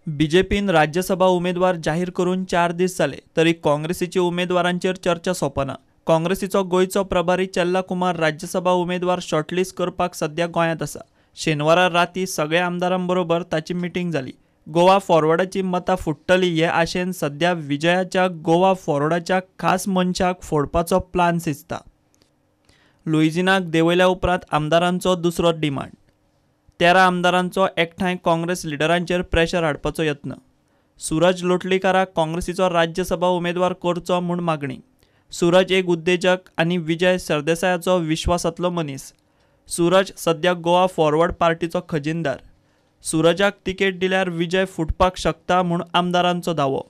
बीजेपीन राज्यसभा उमेदवार जाहीर करून 4 दीस जाले तरी काँग्रेसीच्या उमेदवारांचेर चर्चा सोंपना। काँग्रेसीचो गोंयचो प्रभारी चेल्ला कुमार राज्यसभा उमेदवार शॉर्टलिस्ट करपाक सध्या गोंयांत आसा। शेनवारा राती सगळ्या आमदारांबरोबर ताची मीटिंग जाली। गोवा फॉरवर्डाची मतां फुट्टली हे आशेन सध्या विजयाच्या गोवा फॉरवर्डाच्या खास मंचाक फोडपाचो प्लान सिजता। लुइजिनाक देंवयल्या उपरांत आमदारांचो दुसरो डिमांड। 13 आमदारांचो एकठांय काँग्रेस लिडरांचेर प्रेशर हाडपाचो यत्न। सूरज लोटलीकाराक काँग्रेसीचो राज्यसभा उमेदवार करचो म्हूण मागणी। सूरज एक उद्देजक आनी विजय सरदेसायाचो विश्वासांतलो मनीस। सूरज सध्या गोवा फॉरवर्ड पार्टीचो खजिनदार। सूरजाक तिकेट दिल्यार विजय फुटपाक शकता म्हूण आमदारांचो दावो।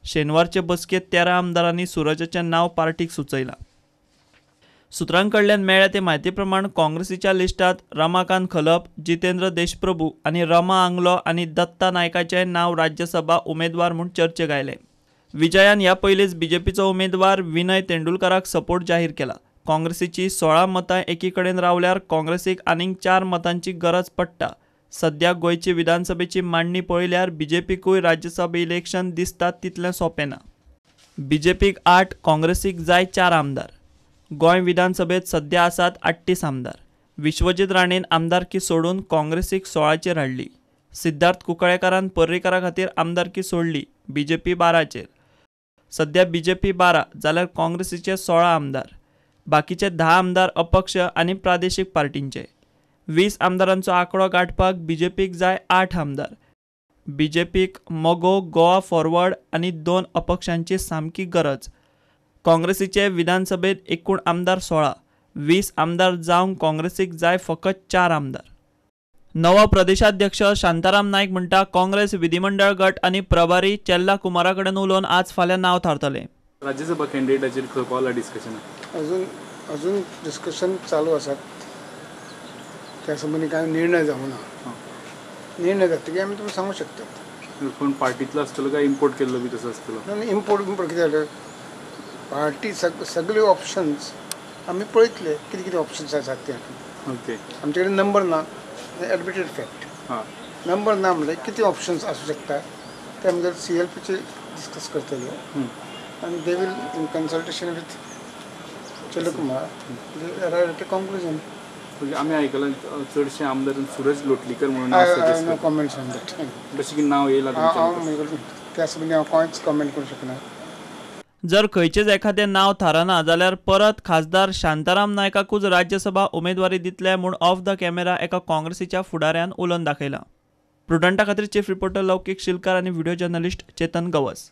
शेनवारचे बसकेंत 13 आमदारांनी सूरजाचें नांव पार्टीक सुचयलां। सुत्रांकडल्यान मेळ्ळ्या ते म्हायती प्रमाण काँग्रेसीच्या लिस्टांत रमाकांत खलप, जितेंद्र देशप्रभू आनी रमा आंगलो आनी दत्ता नायकाचें नांव राज्यसभा उमेदवार म्हूण चर्चेक आयलें। विजयान ह्या पयलींच बीजेपीचो उमेदवार विनय तेंडुलकराक सपोर्ट जाहीर केला। काँग्रेसीची 16 मतां एकी कडेन रावल्यार काँग्रेसीक आनीक 4 मतांची गरज पडटा। सध्या गोंयची विधानसभेची मांडणी पळयल्यार बीजेपीकूय राज्यसभा इलेक्शन दिसता तितलें सोंपें ना। बीजेपीक 8, काँग्रेसीक जाय 4 आमदार। गोंय विधानसभेत सध्या आसात 38 आमदार। विश्वजीत राणेन आमदारकी सोडून काँग्रेसीक 16चेर हाडली। सिद्धार्थ कुंकळेकारान पर्रीकारा खातीर आमदारकी सोडली, बीजेपी 12चेर। सध्या बीजेपी 12 जाल्यार काँग्रेसीचे 16 आमदार। बाकीचे 10 आमदार अपक्ष आनी प्रादेशीक पार्टींचे। 20 आमदारांचो आंकडो गांठपाक बीजेपीक जाय 8 आमदार। बीजेपीक मोगो, गोवा फॉरवर्ड आनी 2 अपक्षांची सामकी गरज। काँग्रेसीचे विधानसभेत एकूण आमदार 16। 20 आमदार जावंक काँग्रेसीक जाय फकत 4 आमदार। नवो प्रदेशाध्यक्ष शांताराम नायक म्हणटा काँग्रेस विधिमंडळ गट आनी प्रभारी चेल्ला कुमारा कडेन उलोवन आज फाल्यां नांव थारतले। राज्यसभा कॅन्डिडेटाचेर खंय पावला डिस्कशन? अजून डिस्कशन चालू आसात। त्या संबंधी काय निर्णय जावना। निर्णय जातकीर आमी तुमकां सांगूं शकतात। कोण पार्टीतलो आसतलो काय इम्पोर्ट केल्लो बी तसो आसतलो? इम्पोर्ट कितें जालें, पार्टी सगळे ऑप्शन्स आमी पळयतले कितें कितें ऑप्शन्स आसात ते। ओके, आमचे कडेन नंबर ना, एडमिटेड फॅक्ट। नंबर ना म्हणजे किती ऑप्शन्स असू शकतात ते आमी CLPचे डिस्कस करतले आणि they will in consultation with Chellakumar arrive at a conclusion. आमी आयकलां चडशे आमदार सूरज लोटलीकर म्हणून नो कॉमेंट्स ऑन दॅट। जशें की नांव येयलां त्या संबंधी हांव कांयच कॉमेंट करूंक शकना। जर खंयचेच एखादें नांव थारना जाल्यार परत खासदार शांताराम नायकाकूच राज्यसभा उमेदवारी दितले म्हूण ऑफ द कॅमेरा एका काँग्रेसीच्या फुडाऱ्यान उलोवन दाखयलां। प्रुडंटा खातीर चीफ रिपोर्टर लौकीक शिलकार आनी व्हिडिओ जर्नलिस्ट चेतन गवस।